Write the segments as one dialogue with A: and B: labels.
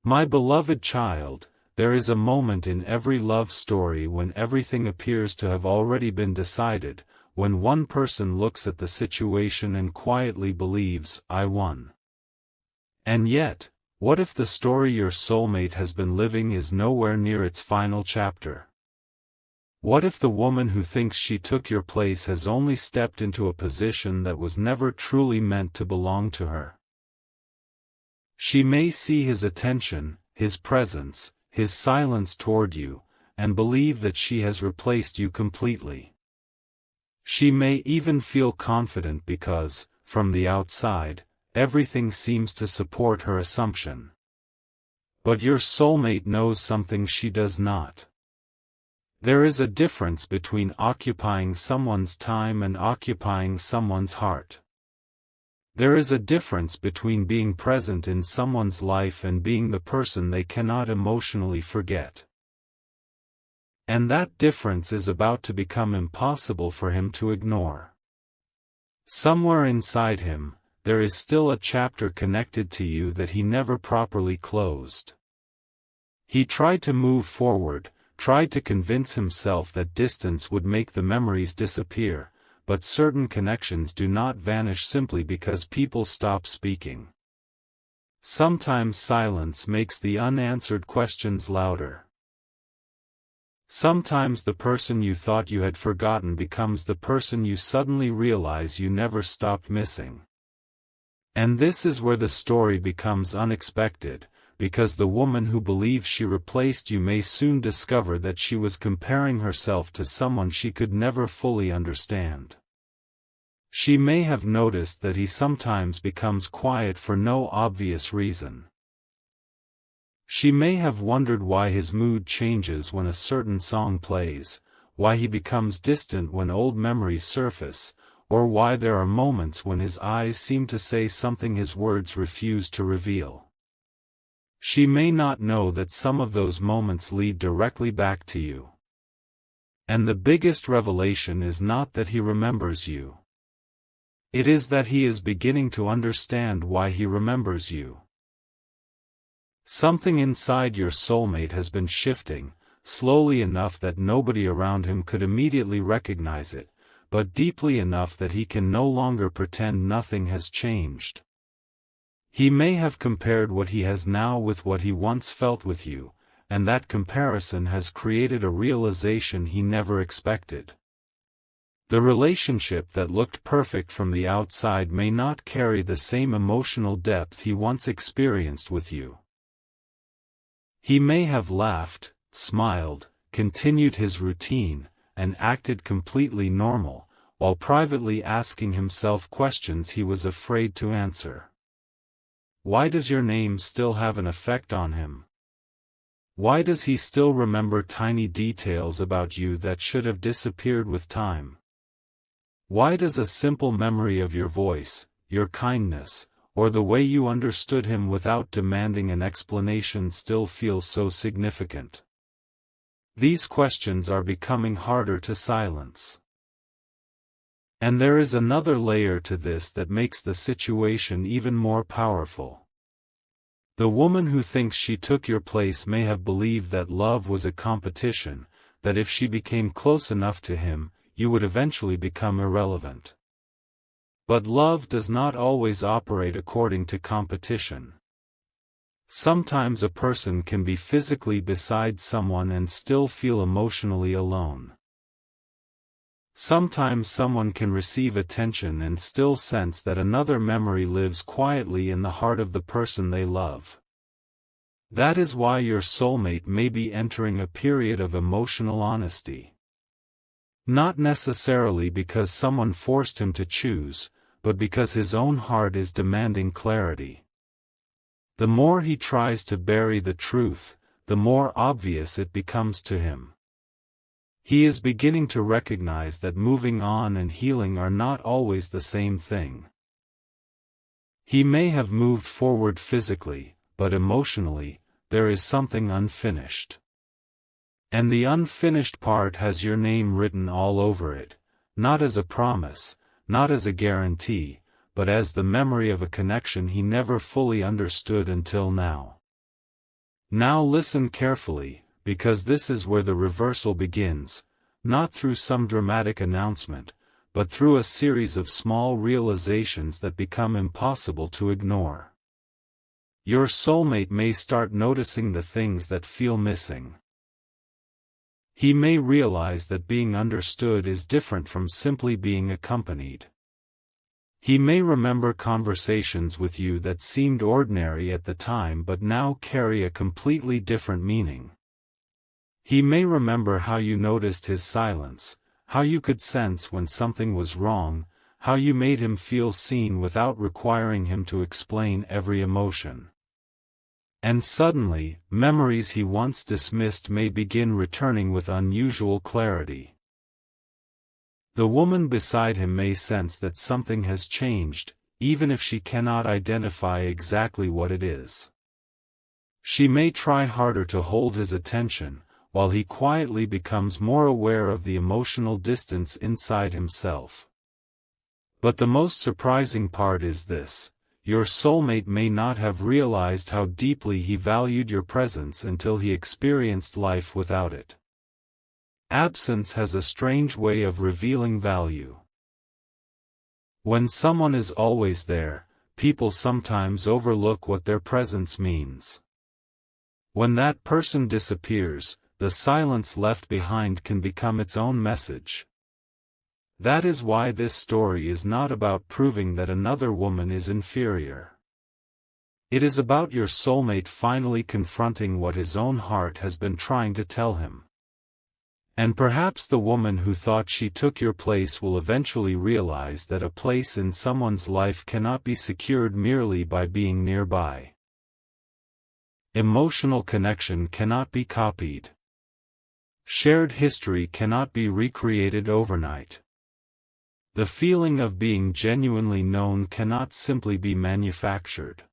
A: My beloved child, there is a moment in every love story when everything appears to have already been decided, when one person looks at the situation and quietly believes, I won. And yet, what if the story your soulmate has been living is nowhere near its final chapter? What if the woman who thinks she took your place has only stepped into a position that was never truly meant to belong to her? She may see his attention, his presence, his silence toward you, and believe that she has replaced you completely. She may even feel confident because, from the outside, everything seems to support her assumption. But your soulmate knows something she does not. There is a difference between occupying someone's time and occupying someone's heart. There is a difference between being present in someone's life and being the person they cannot emotionally forget. And that difference is about to become impossible for him to ignore. Somewhere inside him, there is still a chapter connected to you that he never properly closed. He tried to move forward, tried to convince himself that distance would make the memories disappear, but certain connections do not vanish simply because people stop speaking. Sometimes silence makes the unanswered questions louder. Sometimes the person you thought you had forgotten becomes the person you suddenly realize you never stopped missing. And this is where the story becomes unexpected, because the woman who believes she replaced you may soon discover that she was comparing herself to someone she could never fully understand. She may have noticed that he sometimes becomes quiet for no obvious reason. She may have wondered why his mood changes when a certain song plays, why he becomes distant when old memories surface, or why there are moments when his eyes seem to say something his words refuse to reveal. She may not know that some of those moments lead directly back to you. And the biggest revelation is not that he remembers you. It is that he is beginning to understand why he remembers you. Something inside your soulmate has been shifting, slowly enough that nobody around him could immediately recognize it, but deeply enough that he can no longer pretend nothing has changed. He may have compared what he has now with what he once felt with you, and that comparison has created a realization he never expected. The relationship that looked perfect from the outside may not carry the same emotional depth he once experienced with you. He may have laughed, smiled, continued his routine, and acted completely normal, while privately asking himself questions he was afraid to answer. Why does your name still have an effect on him? Why does he still remember tiny details about you that should have disappeared with time? Why does a simple memory of your voice, your kindness, or the way you understood him without demanding an explanation still feel so significant? These questions are becoming harder to silence. And there is another layer to this that makes the situation even more powerful. The woman who thinks she took your place may have believed that love was a competition, that if she became close enough to him, you would eventually become irrelevant. But love does not always operate according to competition. Sometimes a person can be physically beside someone and still feel emotionally alone. Sometimes someone can receive attention and still sense that another memory lives quietly in the heart of the person they love. That is why your soulmate may be entering a period of emotional honesty. Not necessarily because someone forced him to choose, but because his own heart is demanding clarity. The more he tries to bury the truth, the more obvious it becomes to him. He is beginning to recognize that moving on and healing are not always the same thing. He may have moved forward physically, but emotionally, there is something unfinished. And the unfinished part has your name written all over it, not as a promise, not as a guarantee, but as the memory of a connection he never fully understood until now. Now listen carefully, because this is where the reversal begins, not through some dramatic announcement, but through a series of small realizations that become impossible to ignore. Your soulmate may start noticing the things that feel missing. He may realize that being understood is different from simply being accompanied. He may remember conversations with you that seemed ordinary at the time but now carry a completely different meaning. He may remember how you noticed his silence, how you could sense when something was wrong, how you made him feel seen without requiring him to explain every emotion. And suddenly, memories he once dismissed may begin returning with unusual clarity. The woman beside him may sense that something has changed, even if she cannot identify exactly what it is. She may try harder to hold his attention, while he quietly becomes more aware of the emotional distance inside himself. But the most surprising part is this: your soulmate may not have realized how deeply he valued your presence until he experienced life without it. Absence has a strange way of revealing value. When someone is always there, people sometimes overlook what their presence means. When that person disappears, the silence left behind can become its own message. That is why this story is not about proving that another woman is inferior. It is about your soulmate finally confronting what his own heart has been trying to tell him. And perhaps the woman who thought she took your place will eventually realize that a place in someone's life cannot be secured merely by being nearby. Emotional connection cannot be copied. Shared history cannot be recreated overnight. The feeling of being genuinely known cannot simply be manufactured.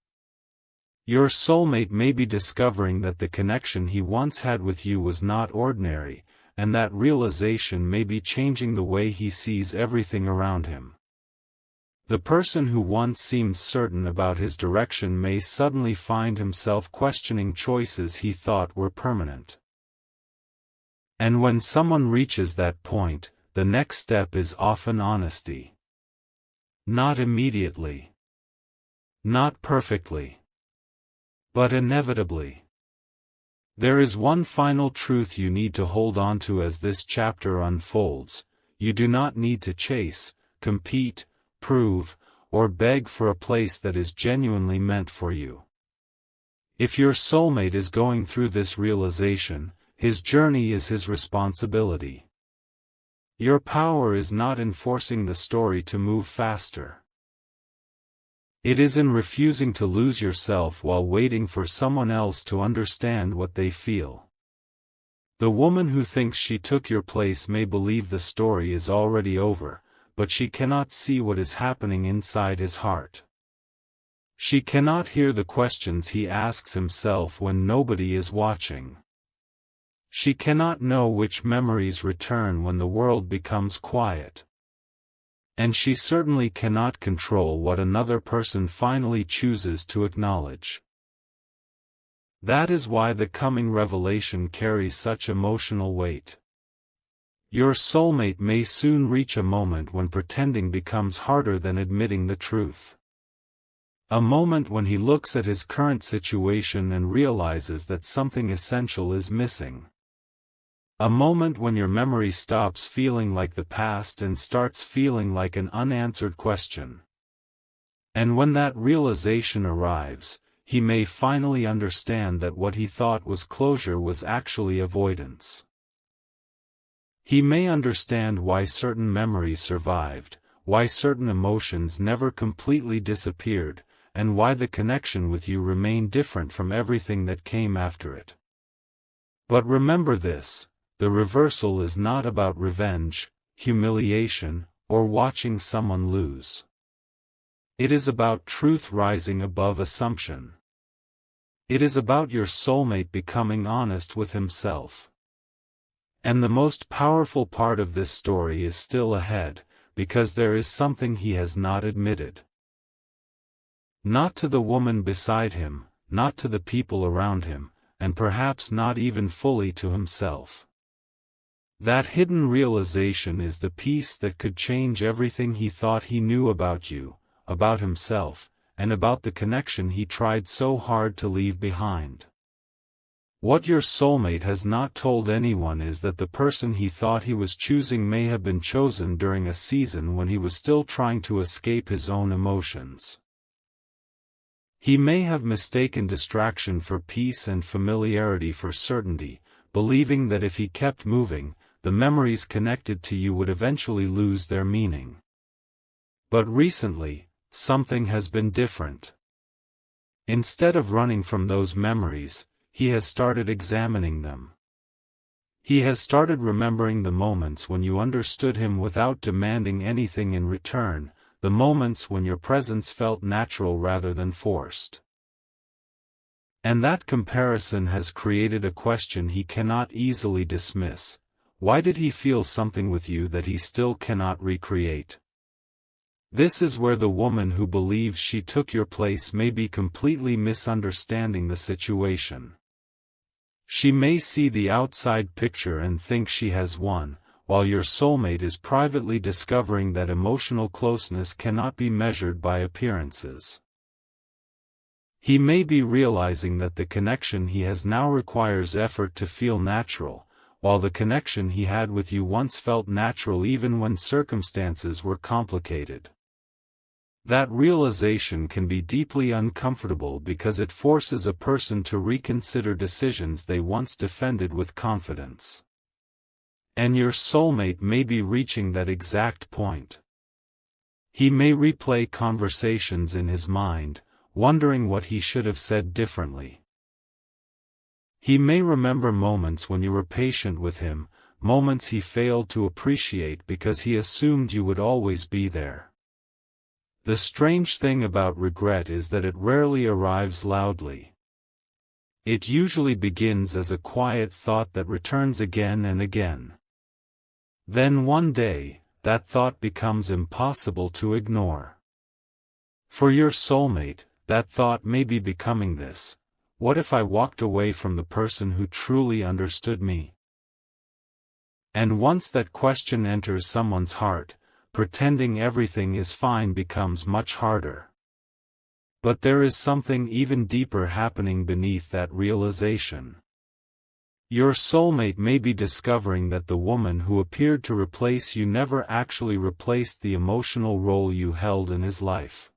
A: Your soulmate may be discovering that the connection he once had with you was not ordinary, and that realization may be changing the way he sees everything around him. The person who once seemed certain about his direction may suddenly find himself questioning choices he thought were permanent. And when someone reaches that point, the next step is often honesty. Not immediately. Not perfectly. But inevitably. There is one final truth you need to hold on to as this chapter unfolds: you do not need to chase, compete, prove, or beg for a place that is genuinely meant for you. If your soulmate is going through this realization, his journey is his responsibility. Your power is not in forcing the story to move faster. It is in refusing to lose yourself while waiting for someone else to understand what they feel. The woman who thinks she took your place may believe the story is already over, but she cannot see what is happening inside his heart. She cannot hear the questions he asks himself when nobody is watching. She cannot know which memories return when the world becomes quiet. And she certainly cannot control what another person finally chooses to acknowledge. That is why the coming revelation carries such emotional weight. Your soulmate may soon reach a moment when pretending becomes harder than admitting the truth. A moment when he looks at his current situation and realizes that something essential is missing. A moment when your memory stops feeling like the past and starts feeling like an unanswered question. And when that realization arrives, he may finally understand that what he thought was closure was actually avoidance. He may understand why certain memories survived, why certain emotions never completely disappeared, and why the connection with you remained different from everything that came after it. But remember this: the reversal is not about revenge, humiliation, or watching someone lose. It is about truth rising above assumption. It is about your soulmate becoming honest with himself. And the most powerful part of this story is still ahead, because there is something he has not admitted. Not to the woman beside him, not to the people around him, and perhaps not even fully to himself. That hidden realization is the piece that could change everything he thought he knew about you, about himself, and about the connection he tried so hard to leave behind. What your soulmate has not told anyone is that the person he thought he was choosing may have been chosen during a season when he was still trying to escape his own emotions. He may have mistaken distraction for peace and familiarity for certainty, believing that if he kept moving, the memories connected to you would eventually lose their meaning. But recently, something has been different. Instead of running from those memories, he has started examining them. He has started remembering the moments when you understood him without demanding anything in return, the moments when your presence felt natural rather than forced. And that comparison has created a question he cannot easily dismiss. Why did he feel something with you that he still cannot recreate? This is where the woman who believes she took your place may be completely misunderstanding the situation. She may see the outside picture and think she has won, while your soulmate is privately discovering that emotional closeness cannot be measured by appearances. He may be realizing that the connection he has now requires effort to feel natural, while the connection he had with you once felt natural even when circumstances were complicated. That realization can be deeply uncomfortable because it forces a person to reconsider decisions they once defended with confidence. And your soulmate may be reaching that exact point. He may replay conversations in his mind, wondering what he should have said differently. He may remember moments when you were patient with him, moments he failed to appreciate because he assumed you would always be there. The strange thing about regret is that it rarely arrives loudly. It usually begins as a quiet thought that returns again and again. Then one day, that thought becomes impossible to ignore. For your soulmate, that thought may be becoming this: what if I walked away from the person who truly understood me? And once that question enters someone's heart, pretending everything is fine becomes much harder. But there is something even deeper happening beneath that realization. Your soulmate may be discovering that the woman who appeared to replace you never actually replaced the emotional role you held in his life.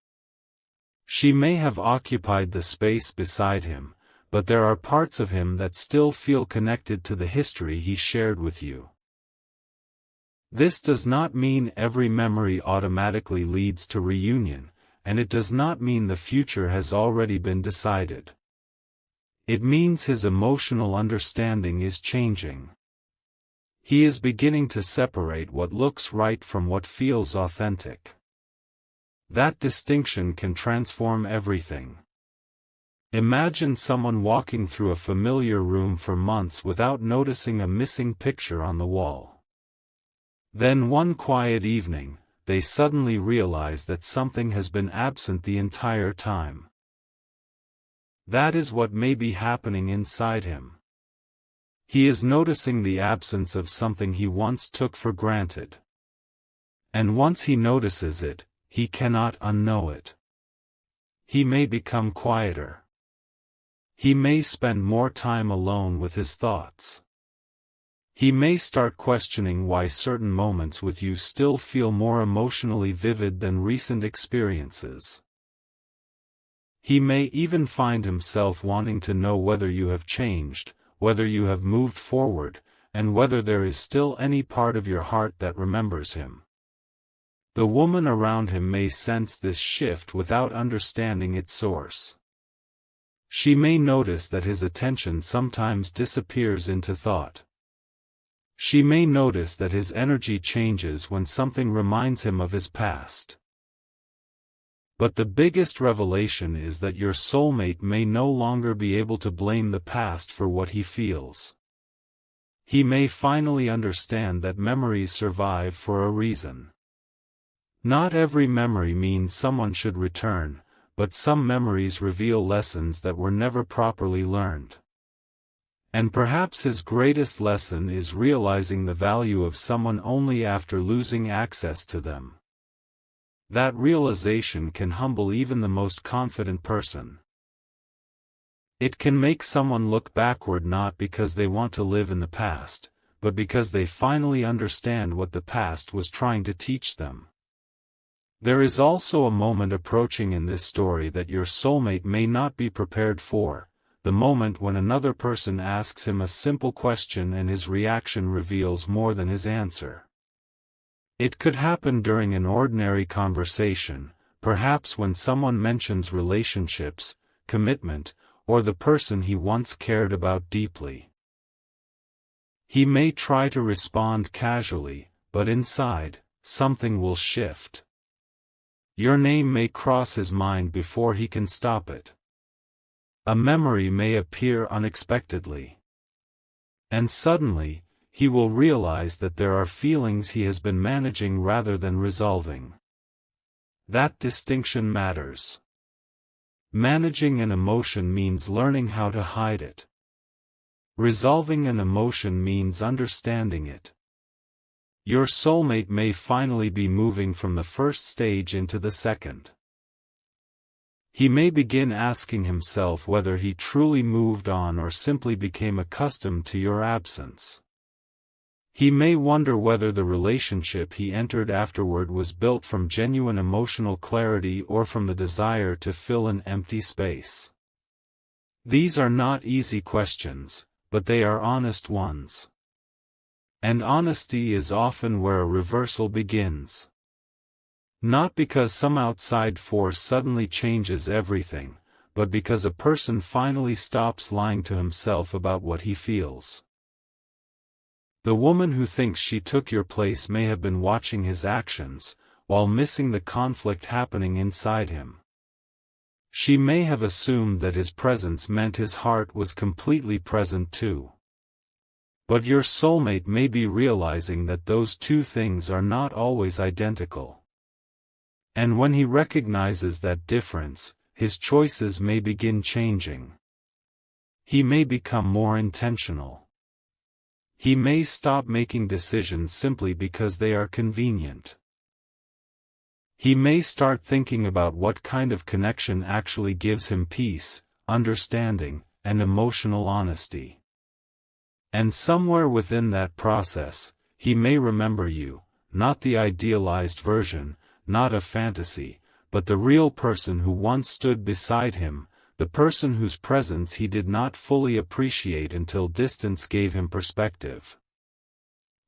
A: She may have occupied the space beside him, but there are parts of him that still feel connected to the history he shared with you. This does not mean every memory automatically leads to reunion, and it does not mean the future has already been decided. It means his emotional understanding is changing. He is beginning to separate what looks right from what feels authentic. That distinction can transform everything. Imagine someone walking through a familiar room for months without noticing a missing picture on the wall. Then one quiet evening, they suddenly realize that something has been absent the entire time. That is what may be happening inside him. He is noticing the absence of something he once took for granted. And once he notices it, he cannot unknow it. He may become quieter. He may spend more time alone with his thoughts. He may start questioning why certain moments with you still feel more emotionally vivid than recent experiences. He may even find himself wanting to know whether you have changed, whether you have moved forward, and whether there is still any part of your heart that remembers him. The woman around him may sense this shift without understanding its source. She may notice that his attention sometimes disappears into thought. She may notice that his energy changes when something reminds him of his past. But the biggest revelation is that your soulmate may no longer be able to blame the past for what he feels. He may finally understand that memories survive for a reason. Not every memory means someone should return, but some memories reveal lessons that were never properly learned. And perhaps his greatest lesson is realizing the value of someone only after losing access to them. That realization can humble even the most confident person. It can make someone look backward not because they want to live in the past, but because they finally understand what the past was trying to teach them. There is also a moment approaching in this story that your soulmate may not be prepared for, the moment when another person asks him a simple question and his reaction reveals more than his answer. It could happen during an ordinary conversation, perhaps when someone mentions relationships, commitment, or the person he once cared about deeply. He may try to respond casually, but inside, something will shift. Your name may cross his mind before he can stop it. A memory may appear unexpectedly. And suddenly, he will realize that there are feelings he has been managing rather than resolving. That distinction matters. Managing an emotion means learning how to hide it. Resolving an emotion means understanding it. Your soulmate may finally be moving from the first stage into the second. He may begin asking himself whether he truly moved on or simply became accustomed to your absence. He may wonder whether the relationship he entered afterward was built from genuine emotional clarity or from the desire to fill an empty space. These are not easy questions, but they are honest ones. And honesty is often where a reversal begins. Not because some outside force suddenly changes everything, but because a person finally stops lying to himself about what he feels. The woman who thinks she took your place may have been watching his actions, while missing the conflict happening inside him. She may have assumed that his presence meant his heart was completely present too. But your soulmate may be realizing that those two things are not always identical. And when he recognizes that difference, his choices may begin changing. He may become more intentional. He may stop making decisions simply because they are convenient. He may start thinking about what kind of connection actually gives him peace, understanding, and emotional honesty. And somewhere within that process, he may remember you, not the idealized version, not a fantasy, but the real person who once stood beside him, the person whose presence he did not fully appreciate until distance gave him perspective.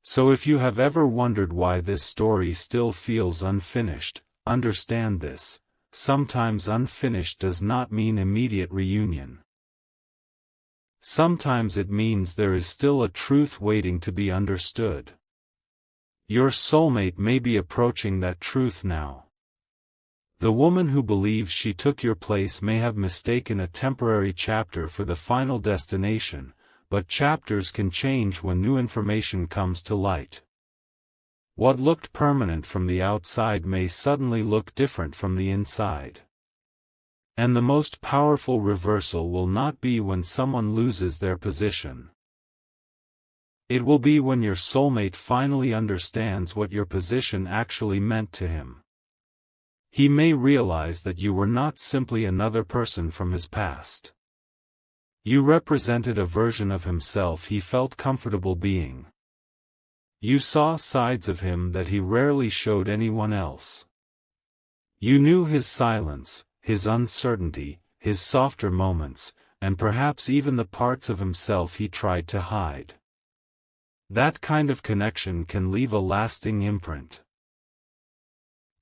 A: So if you have ever wondered why this story still feels unfinished, understand this: sometimes unfinished does not mean immediate reunion. Sometimes it means there is still a truth waiting to be understood. Your soulmate may be approaching that truth now. The woman who believes she took your place may have mistaken a temporary chapter for the final destination, but chapters can change when new information comes to light. What looked permanent from the outside may suddenly look different from the inside. And the most powerful reversal will not be when someone loses their position. It will be when your soulmate finally understands what your position actually meant to him. He may realize that you were not simply another person from his past. You represented a version of himself he felt comfortable being. You saw sides of him that he rarely showed anyone else. You knew his silence, his uncertainty, his softer moments, and perhaps even the parts of himself he tried to hide. That kind of connection can leave a lasting imprint.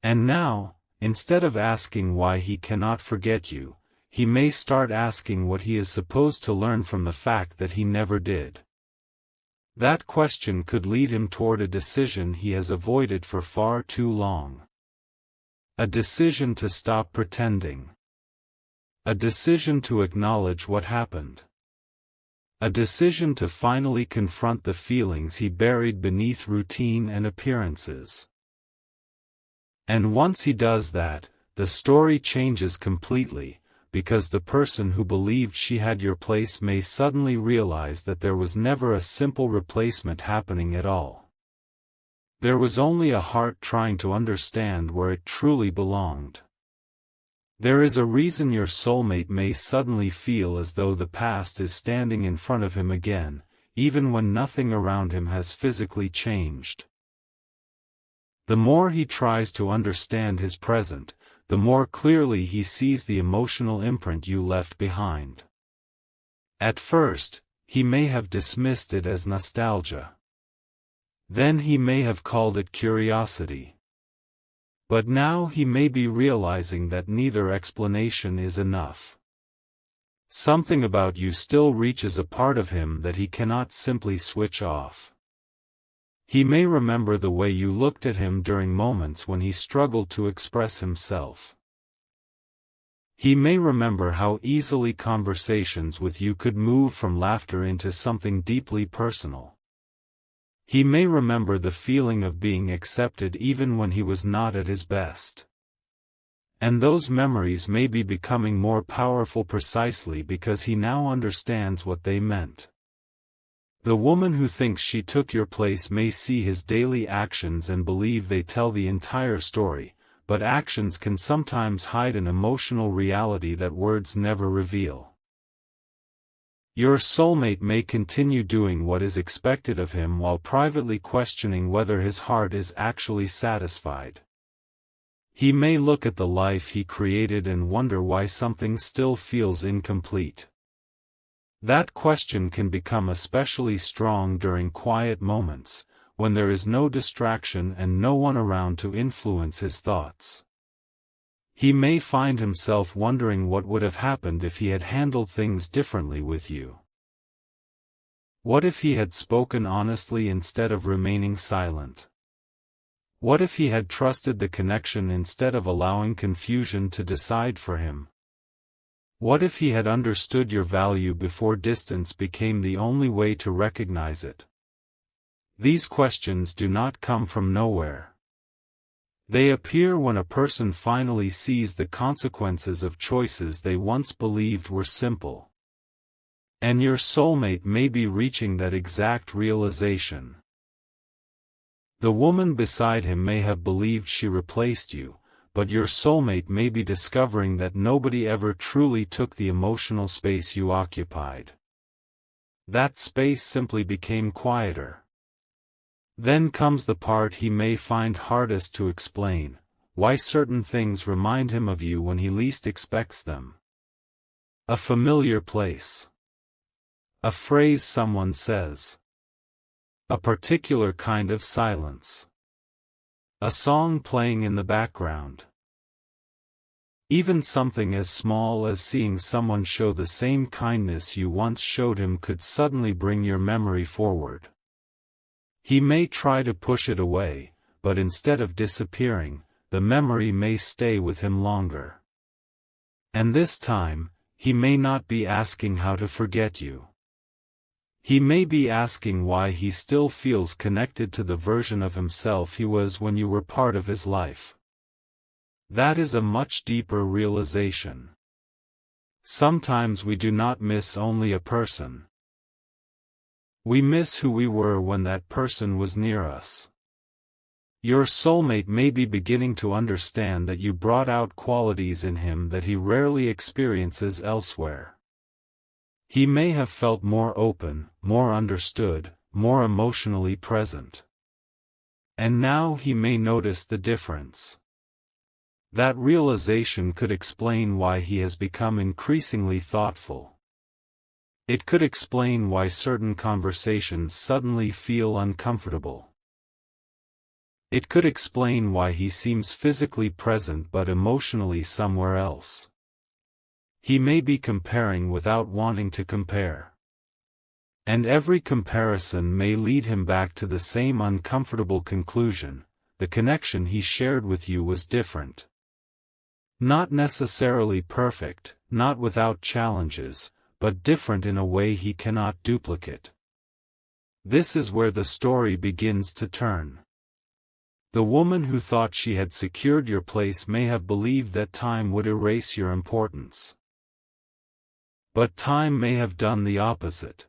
A: And now, instead of asking why he cannot forget you, he may start asking what he is supposed to learn from the fact that he never did. That question could lead him toward a decision he has avoided for far too long. A decision to stop pretending. A decision to acknowledge what happened. A decision to finally confront the feelings he buried beneath routine and appearances. And once he does that, the story changes completely, because the person who believed she had your place may suddenly realize that there was never a simple replacement happening at all. There was only a heart trying to understand where it truly belonged. There is a reason your soulmate may suddenly feel as though the past is standing in front of him again, even when nothing around him has physically changed. The more he tries to understand his present, the more clearly he sees the emotional imprint you left behind. At first, he may have dismissed it as nostalgia. Then he may have called it curiosity. But now he may be realizing that neither explanation is enough. Something about you still reaches a part of him that he cannot simply switch off. He may remember the way you looked at him during moments when he struggled to express himself. He may remember how easily conversations with you could move from laughter into something deeply personal. He may remember the feeling of being accepted even when he was not at his best. And those memories may be becoming more powerful precisely because he now understands what they meant. The woman who thinks she took your place may see his daily actions and believe they tell the entire story, but actions can sometimes hide an emotional reality that words never reveal. Your soulmate may continue doing what is expected of him while privately questioning whether his heart is actually satisfied. He may look at the life he created and wonder why something still feels incomplete. That question can become especially strong during quiet moments, when there is no distraction and no one around to influence his thoughts. He may find himself wondering what would have happened if he had handled things differently with you. What if he had spoken honestly instead of remaining silent? What if he had trusted the connection instead of allowing confusion to decide for him? What if he had understood your value before distance became the only way to recognize it? These questions do not come from nowhere. They appear when a person finally sees the consequences of choices they once believed were simple. And your soulmate may be reaching that exact realization. The woman beside him may have believed she replaced you, but your soulmate may be discovering that nobody ever truly took the emotional space you occupied. That space simply became quieter. Then comes the part he may find hardest to explain, why certain things remind him of you when he least expects them. A familiar place. A phrase someone says. A particular kind of silence. A song playing in the background. Even something as small as seeing someone show the same kindness you once showed him could suddenly bring your memory forward. He may try to push it away, but instead of disappearing, the memory may stay with him longer. And this time, he may not be asking how to forget you. He may be asking why he still feels connected to the version of himself he was when you were part of his life. That is a much deeper realization. Sometimes we do not miss only a person. We miss who we were when that person was near us. Your soulmate may be beginning to understand that you brought out qualities in him that he rarely experiences elsewhere. He may have felt more open, more understood, more emotionally present. And now he may notice the difference. That realization could explain why he has become increasingly thoughtful. It could explain why certain conversations suddenly feel uncomfortable. It could explain why he seems physically present but emotionally somewhere else. He may be comparing without wanting to compare. And every comparison may lead him back to the same uncomfortable conclusion: the connection he shared with you was different. Not necessarily perfect, not without challenges, but different in a way he cannot duplicate. This is where the story begins to turn. The woman who thought she had secured your place may have believed that time would erase your importance. But time may have done the opposite.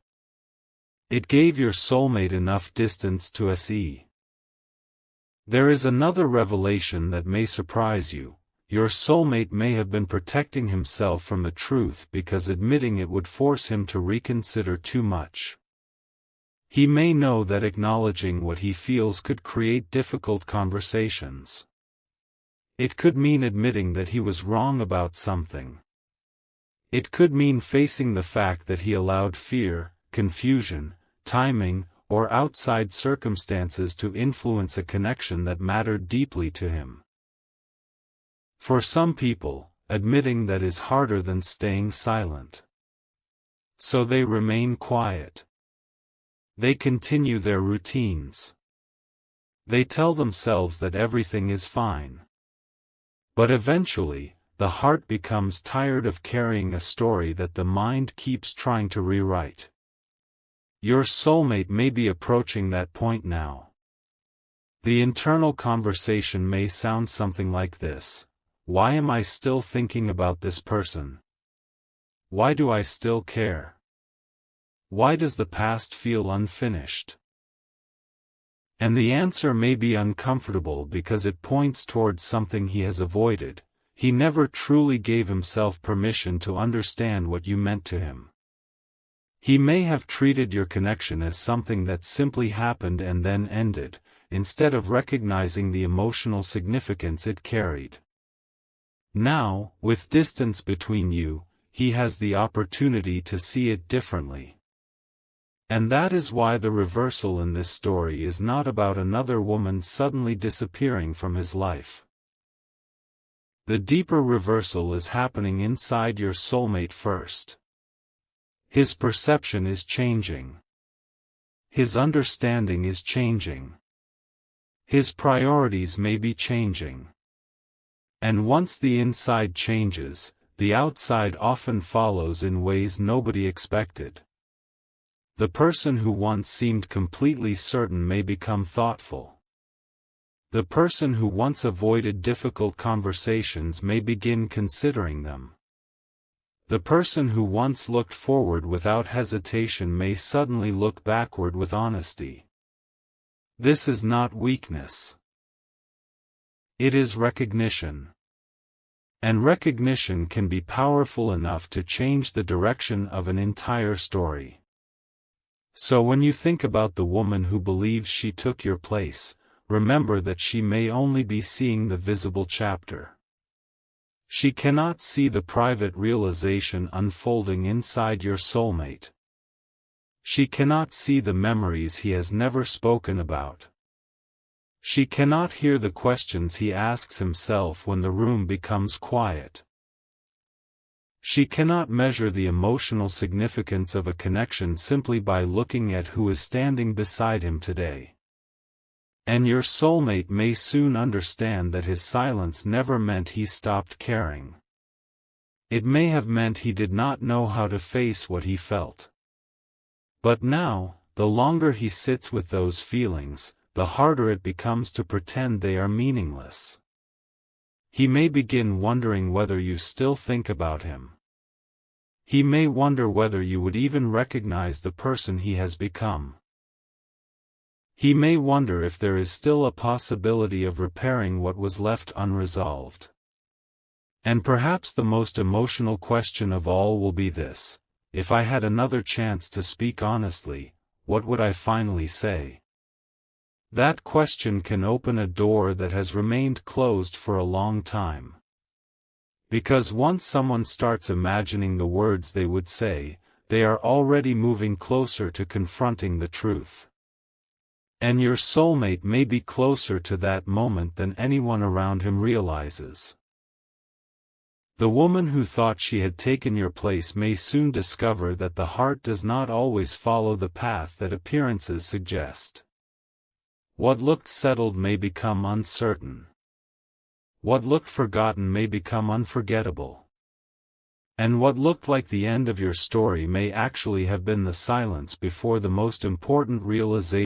A: It gave your soulmate enough distance to see. There is another revelation that may surprise you. Your soulmate may have been protecting himself from the truth because admitting it would force him to reconsider too much. He may know that acknowledging what he feels could create difficult conversations. It could mean admitting that he was wrong about something. It could mean facing the fact that he allowed fear, confusion, timing, or outside circumstances to influence a connection that mattered deeply to him. For some people, admitting that is harder than staying silent. So they remain quiet. They continue their routines. They tell themselves that everything is fine. But eventually, the heart becomes tired of carrying a story that the mind keeps trying to rewrite. Your soulmate may be approaching that point now. The internal conversation may sound something like this. Why am I still thinking about this person? Why do I still care? Why does the past feel unfinished? And the answer may be uncomfortable because it points towards something he has avoided. He never truly gave himself permission to understand what you meant to him. He may have treated your connection as something that simply happened and then ended, instead of recognizing the emotional significance it carried. Now, with distance between you, he has the opportunity to see it differently. And that is why the reversal in this story is not about another woman suddenly disappearing from his life. The deeper reversal is happening inside your soulmate first. His perception is changing. His understanding is changing. His priorities may be changing. And once the inside changes, the outside often follows in ways nobody expected. The person who once seemed completely certain may become thoughtful. The person who once avoided difficult conversations may begin considering them. The person who once looked forward without hesitation may suddenly look backward with honesty. This is not weakness. It is recognition. And recognition can be powerful enough to change the direction of an entire story. So when you think about the woman who believes she took your place, remember that she may only be seeing the visible chapter. She cannot see the private realization unfolding inside your soulmate. She cannot see the memories he has never spoken about. She cannot hear the questions he asks himself when the room becomes quiet. She cannot measure the emotional significance of a connection simply by looking at who is standing beside him today. And your soulmate may soon understand that his silence never meant he stopped caring. It may have meant he did not know how to face what he felt. But now, the longer he sits with those feelings, the harder it becomes to pretend they are meaningless. He may begin wondering whether you still think about him. He may wonder whether you would even recognize the person he has become. He may wonder if there is still a possibility of repairing what was left unresolved. And perhaps the most emotional question of all will be this: if I had another chance to speak honestly, what would I finally say? That question can open a door that has remained closed for a long time. Because once someone starts imagining the words they would say, they are already moving closer to confronting the truth. And your soulmate may be closer to that moment than anyone around him realizes. The woman who thought she had taken your place may soon discover that the heart does not always follow the path that appearances suggest. What looked settled may become uncertain. What looked forgotten may become unforgettable. And what looked like the end of your story may actually have been the silence before the most important realization